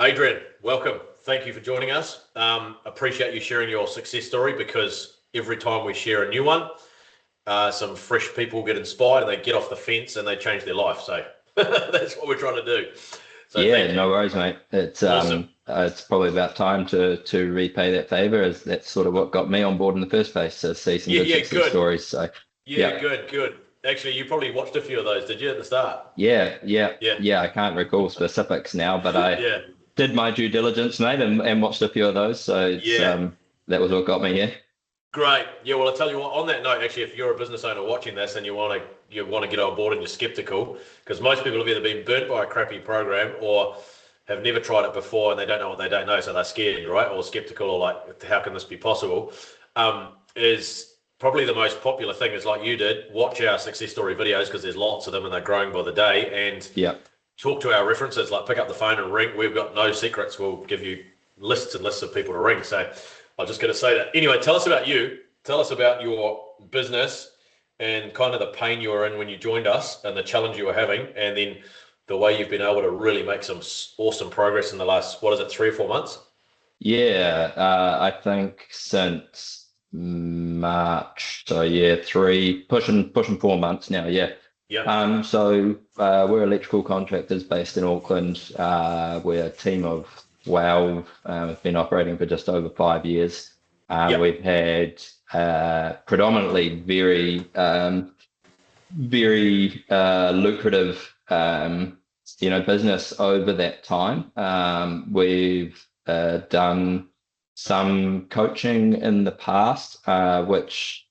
Adrienne, welcome. Thank you for joining us. Appreciate you sharing your success story, because every time we share a new one, some fresh people get inspired and they get off the fence and they change their life. So that's what we're trying to do. So Yeah, thank you. no worries, mate. Awesome. It's probably about time to repay that favor, as that's sort of what got me on board in the first place, to see some Yeah, good yeah, success good. stories. So Yeah, yeah, good. Actually, you probably watched a few of those, did you, at the start? yeah, yeah, Yeah, yeah. I can't recall specifics now, but I yeah, did my due diligence, mate, and watched a few of those. So it's yeah. that was what got me here. Great. Yeah, well, I'll tell you what, on that note, actually, if you're a business owner watching this and you want to get on board and you're skeptical, because most people have either been burnt by a crappy program or have never tried it before and they don't know what they don't know, so they're scared, right? Or skeptical, or like, how can this be possible? Is probably the most popular thing is, like you did, watch our success story videos, because there's lots of them and they're growing by the day, and Yeah. talk to our references, like pick up the phone and ring. We've got no secrets. We'll give you lists and lists of people to ring. So I'm just going to say that. Anyway, tell us about you. Tell us about your business and kind of the pain you were in when you joined us and the challenge you were having, and then the way you've been able to really make some awesome progress in the last, what is it, 3 or 4 months? Yeah, I think since March. So yeah, pushing 4 months now. Yeah. Yeah. We're electrical contractors based in Auckland. We're a team of 12. We've been operating for just over 5 years. Yep. We've had predominantly very lucrative business over that time. We've done some coaching in the past, which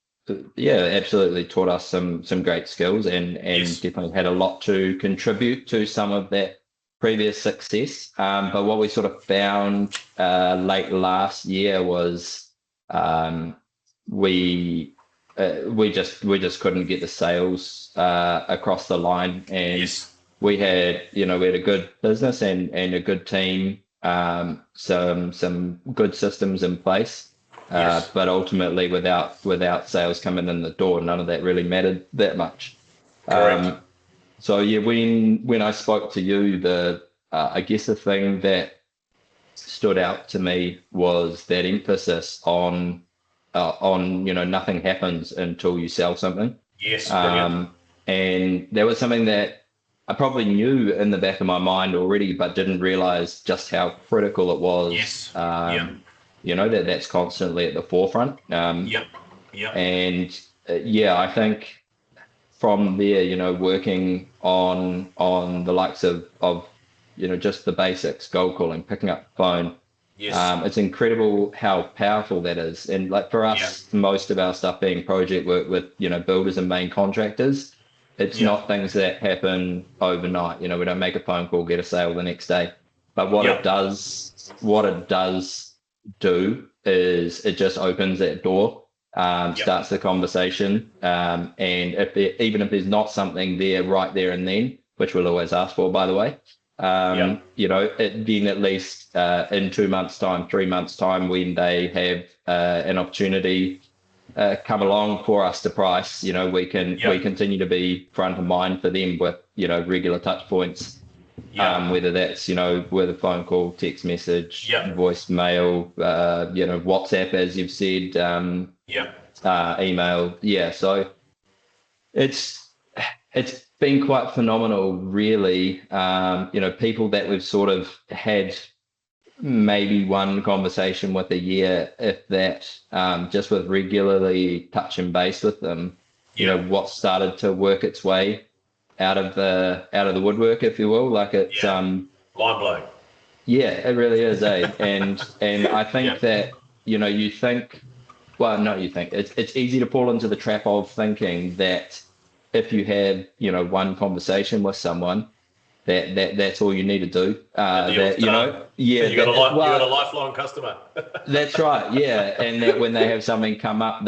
absolutely taught us some great skills, and Yes. definitely had a lot to contribute to some of that previous success. But what we sort of found late last year was we we just couldn't get the sales across the line, and Yes. we had a good business and a good team, some good systems in place. Yes. But ultimately, without sales coming in the door, none of that really mattered that much. Correct. So yeah, when I spoke to you, I guess the thing that stood out to me was that emphasis on nothing happens until you sell something. Yes. Brilliant. And there was something that I probably knew in the back of my mind already, but didn't realize just how critical it was. Yes. Yep. That's constantly at the forefront. Yep. Yep. And yeah, I think from there, working on the likes of just the basics, cold calling, picking up the phone. Yes. It's incredible how powerful that is. And like for Yeah. us, most of our stuff being project work with, builders and main contractors, it's Yeah. not things that happen overnight. We don't make a phone call, get a sale the next day. But what Yeah. it does do is it just opens that door, Yeah. starts the conversation. And even if there's not something there right there and then, which we'll always ask for, by the way, Yeah. then at least in 2 months' time, 3 months' time, when they have an opportunity come along for us to price, we continue to be front of mind for them with regular touch points, Yeah. whether that's with a phone call, text message, Yeah. voicemail, WhatsApp, as you've said, Yeah. email. Yeah, so it's been quite phenomenal, really. People that we've sort of had maybe one conversation with a year, if that, just with regularly touching base with them, Yeah. what started to work its way out of the woodwork, if you will. Like it's Yeah. Mind blowing. yeah, it really is, eh? And I Yeah. think that you think, well, not you think, it's easy to fall into the trap of thinking that if you have one conversation with someone, that's all you need to do. The deal's done. Yeah, You got a lifelong customer. that's right. Yeah, and that when they have something come up,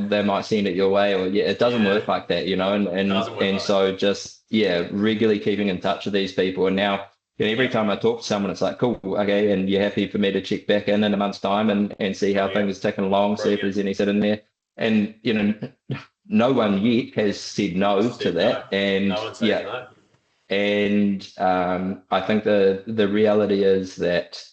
they might send it your way, or yeah, it doesn't Yeah. work like that, and Doesn't work like so just regularly keeping in touch with these people. And now, every time I talk to someone, it's like, cool, okay, and you're happy for me to check back in a month's time and see how Yeah. things are ticking along, see if Brilliant. there's any sit in there, and no one yet has said no to Said that, no. and No one says no. And I think the reality is that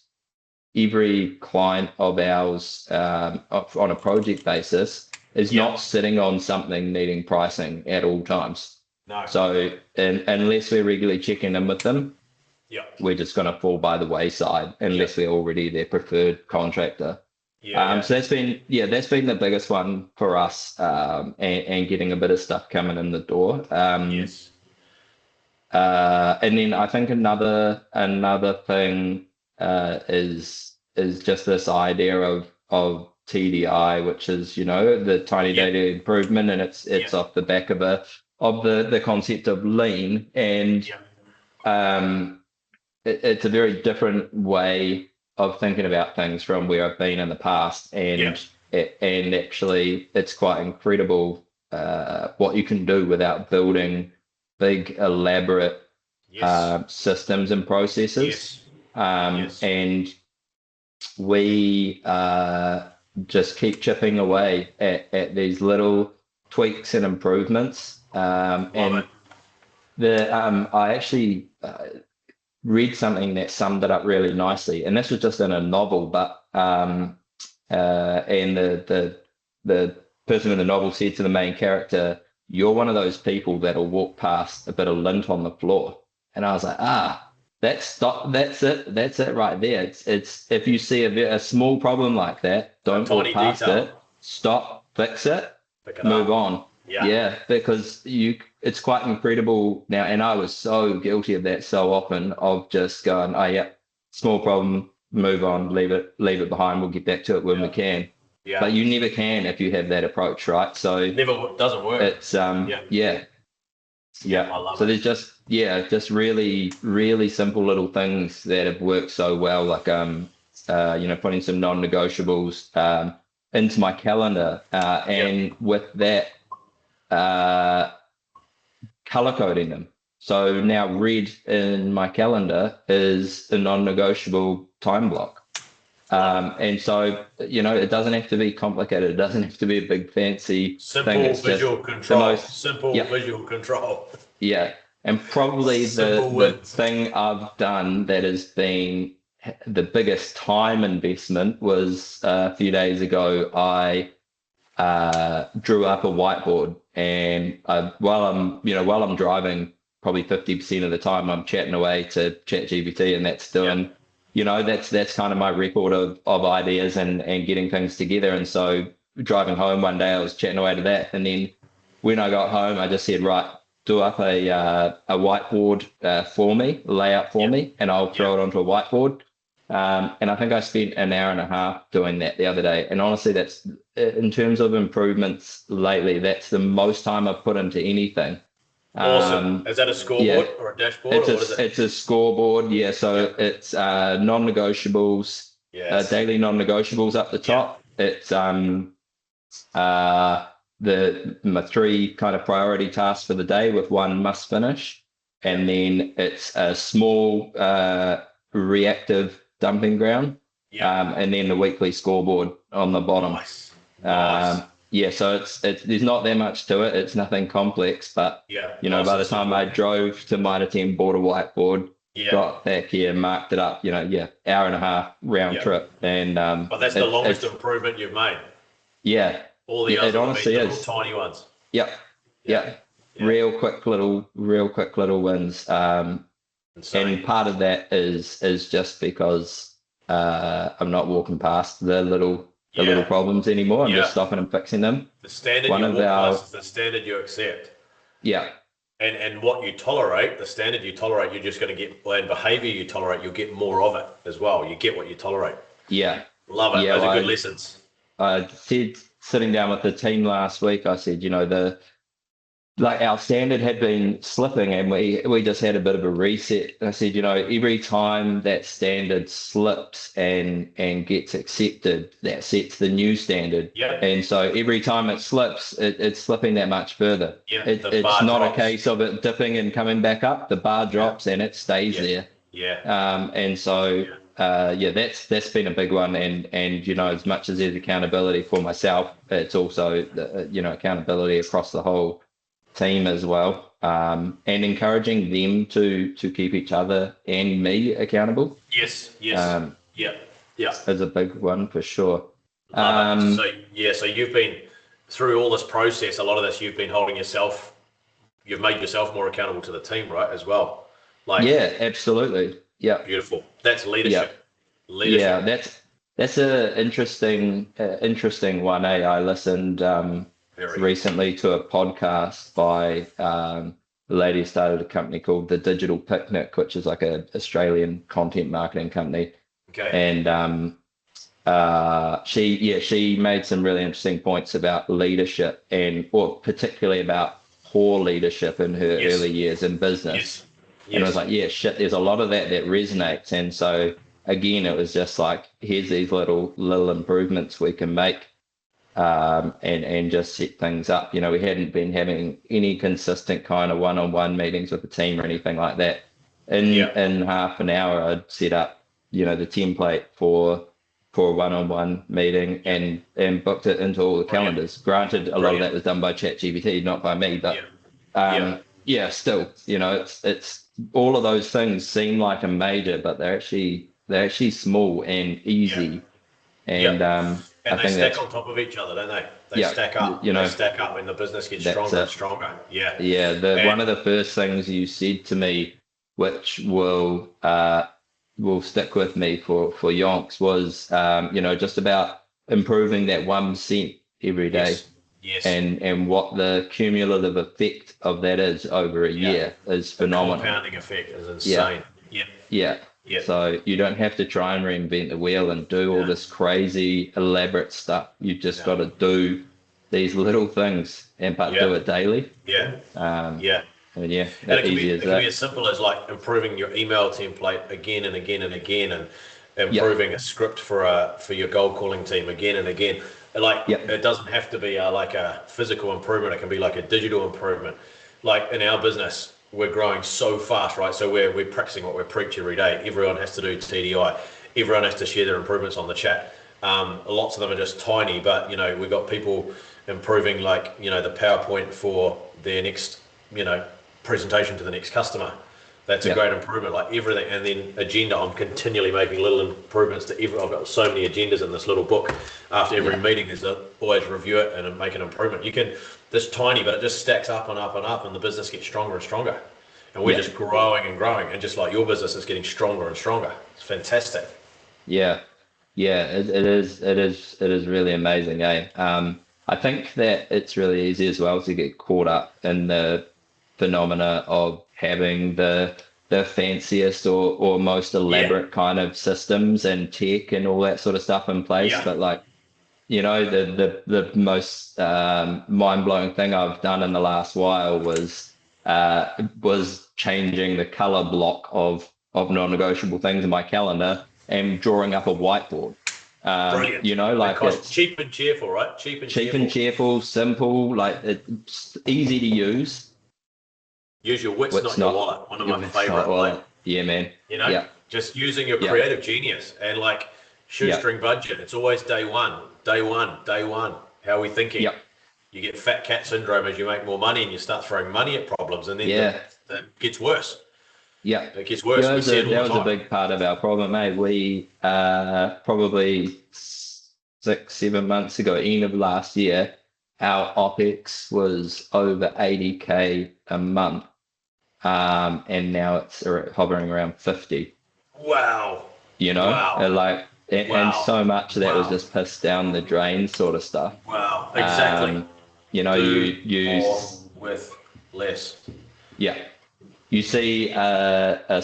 every client of ours on a project basis is not sitting on something needing pricing at all times. No. So unless we're regularly checking in with them, we're just going to fall by the wayside unless we're already their preferred contractor. So that's been the biggest one for us, and getting a bit of stuff coming in the door. And then I think another thing is just this idea of TDI, which is, you know, the tiny daily improvement, and it's off the back of the concept of lean, and it's a very different way of thinking about things from where I've been in the past, and actually it's quite incredible what you can do without building big elaborate systems and processes. And we just keep chipping away at these little tweaks and improvements. I actually read something that summed it up really nicely, and this was just in a novel, but and the person in the novel said to the main character, "You're one of those people that'll walk past a bit of lint on the floor." And I was like, that's it right there. It's if you see a small problem like that, don't walk past it, stop, fix it, move on. Because it's quite incredible now, and I was so guilty of that so often, of just going, small problem, move on, leave it behind, we'll get back to it when we can. But you never can if you have that approach, right? So it never doesn't work. It's So there's just really, really simple little things that have worked so well, like putting some non-negotiables into my calendar, and with that, color coding them. So now red in my calendar is a non-negotiable time block. And so, you know, it doesn't have to be complicated. It doesn't have to be a big fancy thing. It's visual control. Visual control. Yeah. And probably the thing I've done that has been the biggest time investment was a few days ago, I drew up a whiteboard, and while I'm driving, probably 50% of the time I'm chatting away to ChatGPT, and that's doing, that's kind of my record of ideas and getting things together. And so driving home one day, I was chatting away to that, and then when I got home, I just said, right, do up a whiteboard for me, layout for me, and I'll throw it onto a whiteboard. And I think I spent an hour and a half doing that the other day. And honestly, that's, in terms of improvements lately, that's the most time I've put into anything. Awesome. Is that a scoreboard or a dashboard? It's a scoreboard. Yeah. So it's non-negotiables, daily non-negotiables up the top. It's my 3 kind of priority tasks for the day with 1 must finish. And then it's a small reactive dumping ground, and then the weekly scoreboard on the bottom. Nice. So it's there's not that much to it. It's nothing complex, but by the time I drove to Mitre 10, bought a whiteboard, got back here, marked it up, hour and a half round trip. And but that's the longest improvement you've made. Yeah. All the others honestly are little tiny ones. Real quick little wins. And part of that is just because I'm not walking past the little problems anymore. I'm just stopping and fixing them. The standard you walk past is the standard you accept. Yeah. And what you tolerate, the standard you tolerate, you're just going to get, and behavior you tolerate, you'll get more of it as well. You get what you tolerate. Yeah. Love it. Those are good lessons. I said, sitting down with the team last week, I said, our standard had been slipping, and we just had a bit of a reset. And I said, every time that standard slips and gets accepted, that sets the new standard. And so every time it slips, it's slipping that much further. It's not drops. A case of it dipping and coming back up. The bar drops and it stays there. And so that's been a big one. And as much as there's accountability for myself, it's also accountability across the whole team as well, and encouraging them to keep each other and me accountable. Yes. Yeah. Yeah. Is a big one for sure. Love it. Um, So you've been through all this process, a lot of this you've been holding yourself, you've made yourself more accountable to the team, right, as well. Like, yeah, absolutely. Yeah, beautiful. That's yeah, leadership. yeah. Leadership. That's a interesting one. I listened Very. recently to a podcast by a lady who started a company called the Digital Picnic, which is like a Australian content marketing company, Okay. and she made some really interesting points about leadership or particularly about poor leadership in her Yes. early years in business. Yes. And I was Yes. like, yeah, shit, there's a lot of that resonates. And so again, it was just like, here's these little improvements we can make, and just set things up. We hadn't been having any consistent kind of one-on-one meetings with the team or anything like that. Yeah. In half an hour, I'd set up, the template for a one-on-one meeting Yeah. and booked it into all the Brilliant. calendars. Granted, a lot of that was done by ChatGPT, not by me, but Yeah. Yeah. yeah, still, it's all of those things seem like a major, but they're actually small and Yeah. easy. And Yeah. I And they think stack that's on top of each other, don't they? They yeah, stack up. you They know, stack up when the business gets that's stronger and it. stronger. Yeah. Yeah, the one And of the first things you said to me, which will stick with me for yonks, was just about improving that 1% every day, yes. Yes. and what the cumulative effect of that is over a Yeah. year is The phenomenal. compounding effect is Yeah, insane. Yeah. yeah. Yeah. So you don't have to try and reinvent the wheel and do all No. this crazy elaborate stuff. You just got No. to do these little things but do Yeah. it daily. Yeah. Um, Yeah. and yeah, And it can be easy as it can be that. as simple as like improving your email template again and again and again, and Yep, improving a script for your goal calling team again and again. Like, yep, it doesn't have to be like a physical improvement. It can be like a digital improvement. Like in our business, we're growing so fast, right? So we're practicing what we preach every day. Everyone has to do TDI. Everyone has to share their improvements on the chat. Lots of them are just tiny, but we've got people improving, like, the PowerPoint for their next, presentation to the next customer. That's a yep, great improvement, like everything. And then agenda, I'm continually making little improvements to every. I've got so many agendas in this little book. After every yeah, meeting, there's always review it and make an improvement. You can, this tiny, but it just stacks up and up and up, and the business gets stronger and stronger. And we're yeah, just growing and growing, and just like your business is getting stronger and stronger. It's fantastic. yeah, yeah. It is really amazing, eh? I think that it's really easy as well to get caught up in the phenomena of having the fanciest or most Yeah, elaborate kind of systems and tech and all that sort of stuff in place. yeah. But like, the most mind-blowing thing I've done in the last while was changing the color block of non-negotiable things in my calendar and drawing up a whiteboard. Brilliant. It Like costs it's cheap and cheerful, right? Cheap and cheap and cheerful. cheerful, simple, like it's easy to use. Use your wits, What's not your not wallet. One of your my best shot. favorite. Like, Well, yeah, man. Yeah, just using your yeah, creative genius and like yeah, shoestring budget. It's always day one, day one, day one. How are we thinking? yeah, You get fat cat syndrome as you make more money and you start throwing money at problems, and then yeah, the gets worse. yeah. It gets worse. That We was see a it all that the was a time. big part of our problem, mate. We probably 6, 7 months ago, end of last year, our OPEX was over 80K a month. And now it's hovering around 50, Wow. and Wow. like, and Wow. so much of that was Wow. just pissed down the drain sort of stuff. Wow. Exactly. Um, you Do you more with less. yeah, you see a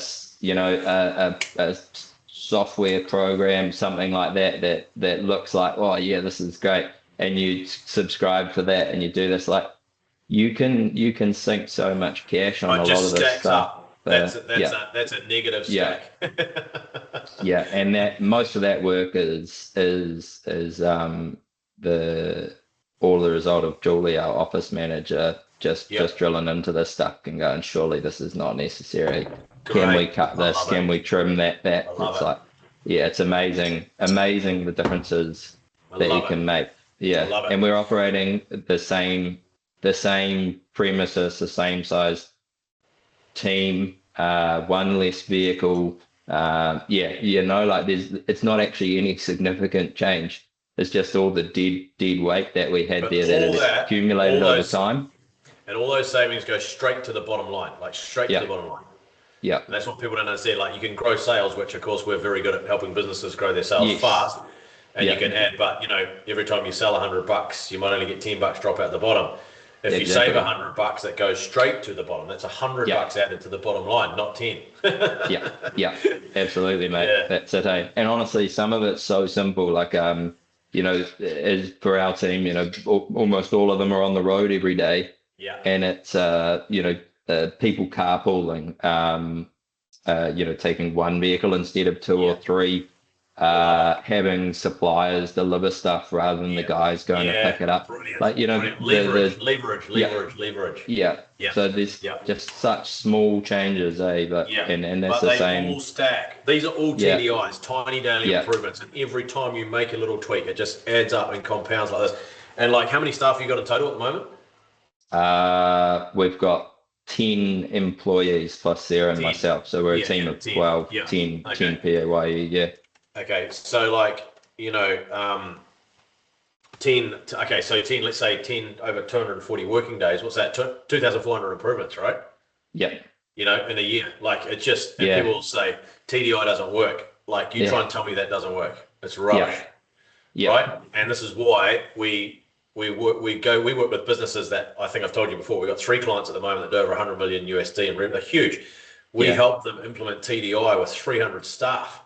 software program, something like that looks like, oh yeah, this is great, and you subscribe for that and you do this, like you can sink so much cash on It a lot of just this stacks stuff. up. That's Yeah, a negative yeah, stack. yeah, and that most of that work is the all the result of Julie, our office manager, just Yep. drilling into this stuff and going, surely this is not necessary. Can we Great. cut I this? love it. Can we trim that I back? love It's it. like, yeah, it's amazing the differences I that you love it. can make. I Yeah, love it. and we're operating the same the same premises, the same size team, one less vehicle. Like it's not actually any significant change. It's just all the dead weight that we had But there that all had that, accumulated all over those, time. and all those savings go straight to the bottom line, like straight to the Yeah, bottom line. yeah, And that's what people don't understand. Like you can grow sales, which of course we're very good at helping businesses grow their sales yes, fast. And you yeah, can add, but every time you sell $100, you might only get $10 drop out the bottom. If you save exactly. $100, that goes straight to the bottom. That's Yeah, $100 added to the bottom line, not 10. yeah, yeah, absolutely, mate. Yeah, That's it. Hey. And honestly, some of it's so simple. Like, as for our team, almost all of them are on the road every day, yeah, and it's people carpooling, taking one vehicle instead of two or yeah. three, Love it. having suppliers deliver stuff rather than the Yeah, guys going to pick yeah. it up. Brilliant, Like, brilliant. Leverage, the leverage, yeah, leverage, leverage. yeah. Yeah, So there's yeah. just such small changes, but Yeah, and that's but the they all same. stack. These are all Yeah, TDIs, tiny daily yeah. improvements, and every time you make a little tweak, it just adds up and compounds like this. And like, how many staff you got in total at the moment? We've got 10 employees plus Sarah and 10. myself. So we're a Yeah, team yeah, of 10. 12, Yeah. 10 Okay. PAYE. Yeah. Okay. So like, 10. Okay. So 10. Let's say 10 over 240 working days. What's that? 2,400 improvements, right? Yeah. In a year. Like it's just, and Yeah. people will say TDI doesn't work. Like you try Yeah. and tell me that doesn't work. It's Yeah. rubbish. Yeah. Right? And this is why we work with businesses that I think I've told you before. We've got 3 clients at the moment that do over 100 million USD in revenue. They're huge. We Yeah. help them implement TDI with 300 staff,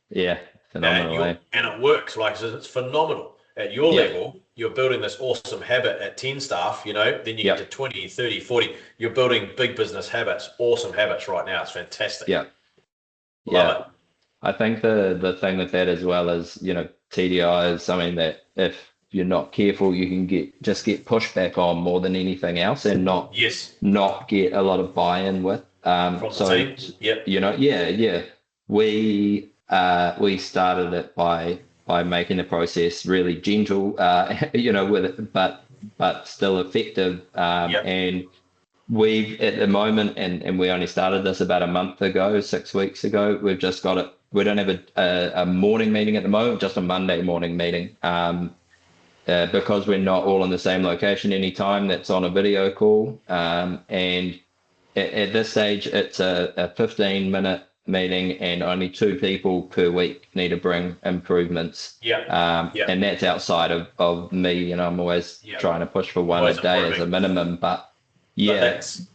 Yeah. Phenomenal, eh? and it works. Like it's phenomenal. At your Yeah. level, you're building this awesome habit at 10 staff. Then you get Yeah. to 20, 30, 40. You're building big business habits, awesome habits right now. It's fantastic. Yeah. Love Yeah. it. I think the thing with that as well is, TDI is something that if you're not careful, you can get pushback on more than anything else and Yes. not get a lot of buy-in with. From the team. Yep. Yeah. We started it by making the process really gentle, with it, but still effective. Yep. And we at the moment, and we only started this about a month ago, 6 weeks ago. We've just got it. We don't have a morning meeting at the moment, just a Monday morning meeting. Because we're not all in the same location anytime, that's on a video call. And at this stage, it's a 15-minute meeting, and only 2 people per week need to bring improvements. Yeah. Yeah. And that's outside of me. I'm always Yeah. trying to push for one Always a day as improving. a minimum. But But yeah,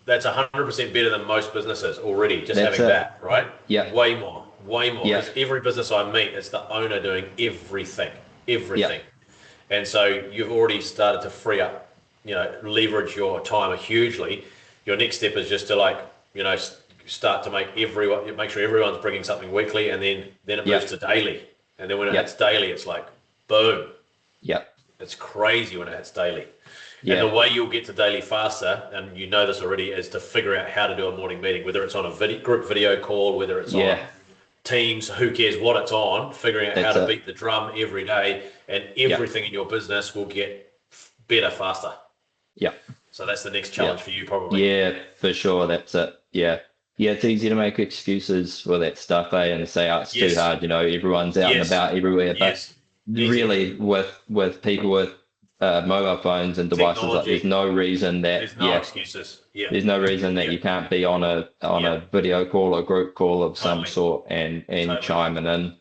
that's 100% better than most businesses already. Just that's having it. that, right? Yeah, Way more, way more. yeah, Because every business I meet, it's the owner doing everything, everything. yeah, And so you've already started to free up, leverage your time hugely. Your next step is just to start to make sure everyone's bringing something weekly, and then it moves to daily. And then when it yeah, hits daily, it's like boom. yeah, It's crazy when it hits daily. And yeah, the way you'll get to daily faster, and you know this already, is to figure out how to do a morning meeting, whether it's on a group video call, whether it's on yeah. Teams, who cares what it's on, figuring out how That's to it. beat the drum every day, and everything in your business will get better faster. Yeah, So that's the next challenge for you, probably. yeah, for sure. That's it. Yeah. Yeah, it's easy to make excuses for that stuff, and say, oh, it's too Yes. hard, everyone's out and Yes. about everywhere. But Yes. Easy. really, with people with mobile phones and devices, Technology. there's no reason that There's no excuses. Yeah. there's no reason that you can't be on a video call or group call of some Totally. sort and Totally. chiming in.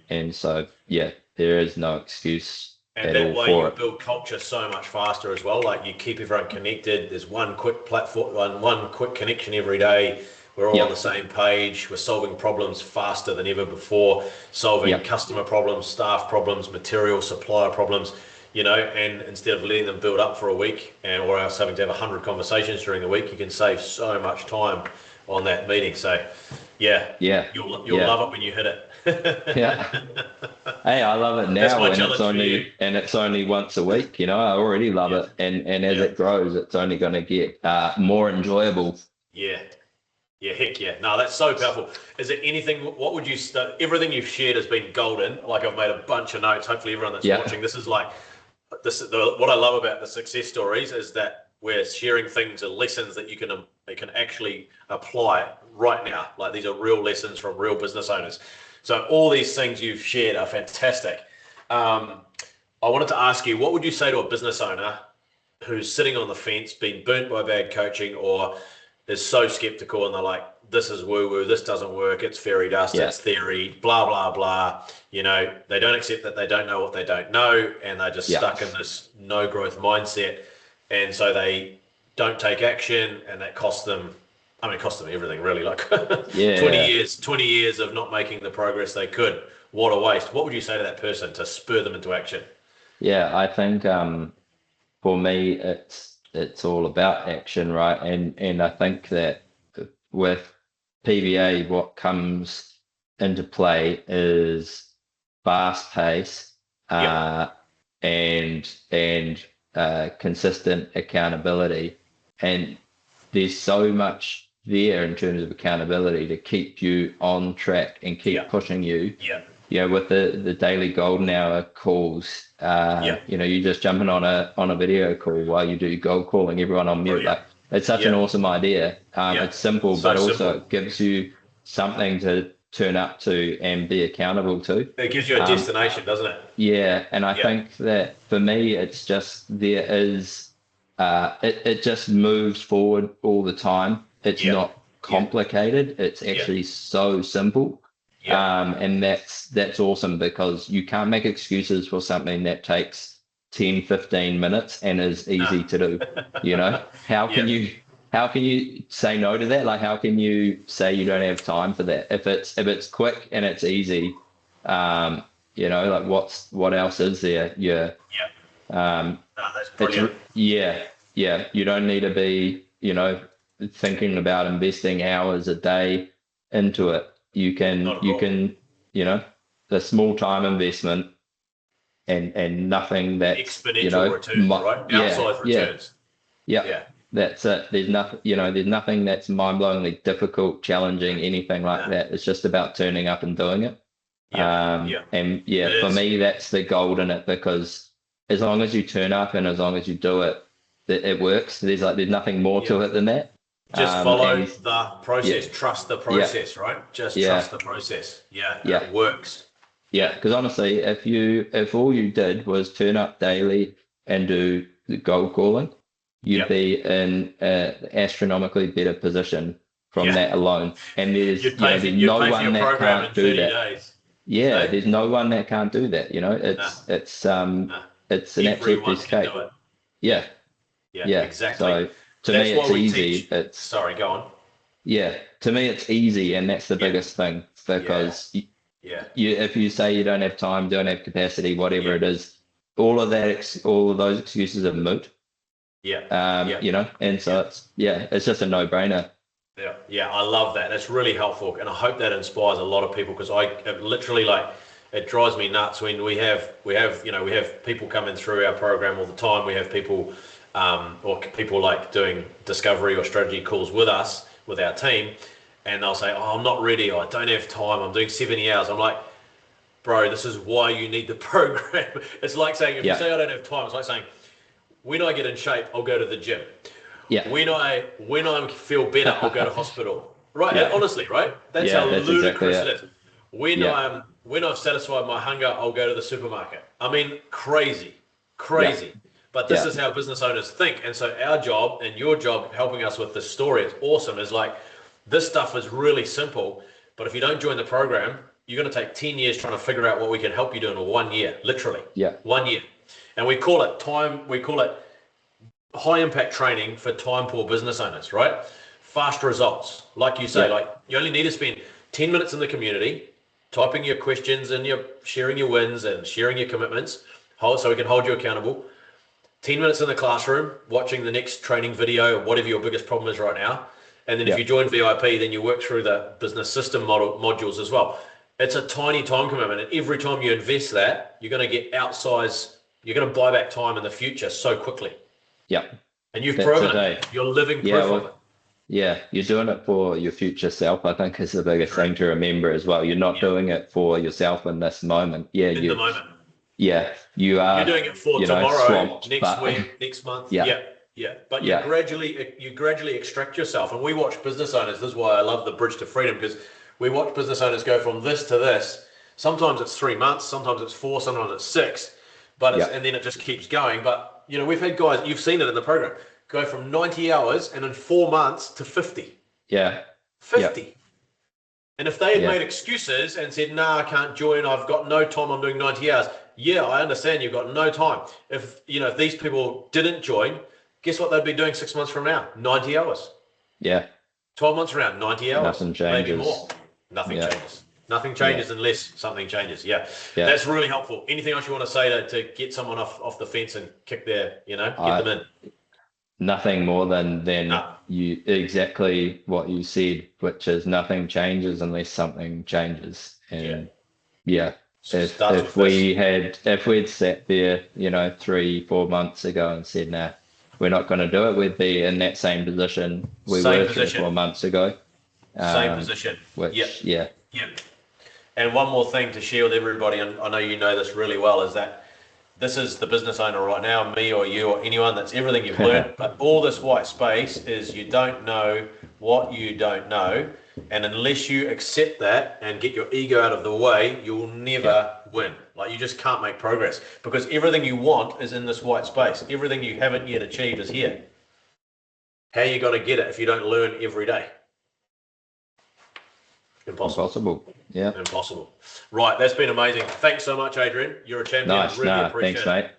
And so there is no excuse And at that all way for you it. build culture so much faster as well. Like you keep everyone connected. There's one quick platform, one quick connection every day. We're all on the same page. We're solving problems faster than ever before, solving customer problems, staff problems, material supplier problems, and instead of letting them build up for a week or else having to have 100 conversations during the week, you can save so much time on that meeting. So Yeah. you'll Yeah. love it when you hit it. Yeah. Hey, I love it That's now, my and challenge it's only once a week. I already love it, and as it grows, it's only going to get more enjoyable. Yeah. Yeah, heck yeah. No, that's so powerful. Is there anything, what would you, everything you've shared has been golden. Like I've made a bunch of notes. Hopefully everyone that's watching, this is like, what I love about the success stories is that we're sharing things and lessons that you can actually apply right now. Like these are real lessons from real business owners. So all these things you've shared are fantastic. I wanted to ask you, what would you say to a business owner who's sitting on the fence, been burnt by bad coaching, or is so skeptical and they're like, this is woo-woo, this doesn't work, it's fairy dust, it's theory, blah, blah, blah. You know, they don't accept that they don't know what they don't know, and they're just stuck in this no growth mindset. And so they don't take action, and that costs them, it costs them everything really, like 20 years of not making the progress they could. What a waste. What would you say to that person to spur them into action? Yeah, I think for me, it's all about action, right? And I think that with PVA, what comes into play is fast pace and consistent accountability. And there's so much there in terms of accountability to keep you on track and keep pushing you. Yeah, with the daily golden hour calls, you just jumping on a video call while you do gold calling, everyone on mute. Like it's such an awesome idea. It's simple, but also it gives you something to turn up to and be accountable to. It gives you a destination, doesn't it? Yeah, and I think that for me, it's just there is it just moves forward all the time. It's not complicated. It's actually so simple. And that's awesome, because you can't make excuses for something that takes 10, 15 minutes and is easy to do. You know, how can you say no to that? Like, how can you say you don't have time for that? If it's quick and it's easy, like what else is there? That's brilliant. You don't need to be, thinking about investing hours a day into it. You can, the small time investment and nothing that exponential returns, right? Outsized returns. Yeah. That's it. There's nothing that's mind-blowingly difficult, challenging, anything like that. It's just about turning up and doing it. For me, that's the gold in it, because as long as you turn up and as long as you do it, it works. There's nothing more to it than that. Just follow the process. Trust the process, right? Just trust the process. It works. Yeah, because honestly, if all you did was turn up daily and do the gold calling, you'd be in an astronomically better position from that alone. And there's no one that can't do that. Days. Yeah, there's no one that can't do that. It's an absolute piece of cake. Yeah, exactly. So to me, it's easy. Sorry, go on. Yeah, to me, it's easy, and that's the biggest thing, because if you say you don't have time, don't have capacity, whatever it is, all of those excuses are moot. And so it's just a no-brainer. I love that. That's really helpful, and I hope that inspires a lot of people, because it drives me nuts when we have people coming through our program all the time. We have people or people like doing discovery or strategy calls with us, with our team, and they'll say, I'm not ready, I don't have time, I'm doing 70 hours. I'm like, bro, this is why you need the program. It's like saying, if you say I don't have time, it's like saying, when I get in shape, I'll go to the gym. When I feel better, I'll go to hospital. Right? Honestly, right? That's how ludicrous it is. When I've satisfied my hunger, I'll go to the supermarket. I mean, crazy. But this is how business owners think. And so our job and your job helping us with this story, it's awesome, is like, this stuff is really simple, but if you don't join the program, you're going to take 10 years trying to figure out what we can help you do in 1 year, literally. 1 year. And we call it high impact training for time poor business owners, right? Fast results. Like you say, like you only need to spend 10 minutes in the community, typing your questions and sharing your wins and sharing your commitments, so we can hold you accountable. 10 minutes in the classroom, watching the next training video, or whatever your biggest problem is right now. And then if you join VIP, then you work through the business system modules as well. It's a tiny time commitment. And every time you invest that, you're going to get outsized, you're going to buy back time in the future so quickly. And you've proven it. You're living proof of it. Yeah, you're doing it for your future self, I think, is the biggest thing to remember as well. You're not doing it for yourself in this moment. In the moment. Yeah, you are. You're doing it for tomorrow, next week, next month. Yeah, but Yeah. you gradually extract yourself, and we watch business owners. This is why I love the Bridge to Freedom, because we watch business owners go from this to this. Sometimes it's 3 months, sometimes it's 4, sometimes it's 6, but Yeah. and then it just keeps going. But we've had guys, you've seen it in the program, go from 90 hours and in 4 months to 50. Yeah. 50. And if they had Yeah. made excuses and said, "No, I can't join. I've got no time. I'm doing 90 hours." Yeah, I understand you've got no time. If these people didn't join, guess what they'd be doing 6 months from now? 90 hours. Yeah. 12 months from now, 90 hours. Nothing Maybe changes. more. Nothing Yeah. changes. Nothing changes unless something changes. Yeah. Yeah. That's really helpful. Anything else you want to say to get someone off the fence and kick their, get them in? Nothing more than No. you exactly what you said, which is nothing changes unless something changes. And Starts if with this. if we'd sat there, 3-4 months ago and said, "Nah, we're not going to do it," we'd be in that same position we Same were position. 3-4 months ago. Same position. Which, Yep. And one more thing to share with everybody, and I know you know this really well, is that this is the business owner right now, me or you or anyone, that's everything you've learned. But all this white space is you don't know what you don't know. And unless you accept that and get your ego out of the way, you'll never win. Like, you just can't make progress, because everything you want is in this white space. Everything you haven't yet achieved is here. How are you going to get it if you don't learn every day? Impossible. Yeah. Impossible. Right, that's been amazing. Thanks so much, Adrienne. You're a champion. Nice. Really Nah, appreciate thanks, it. mate.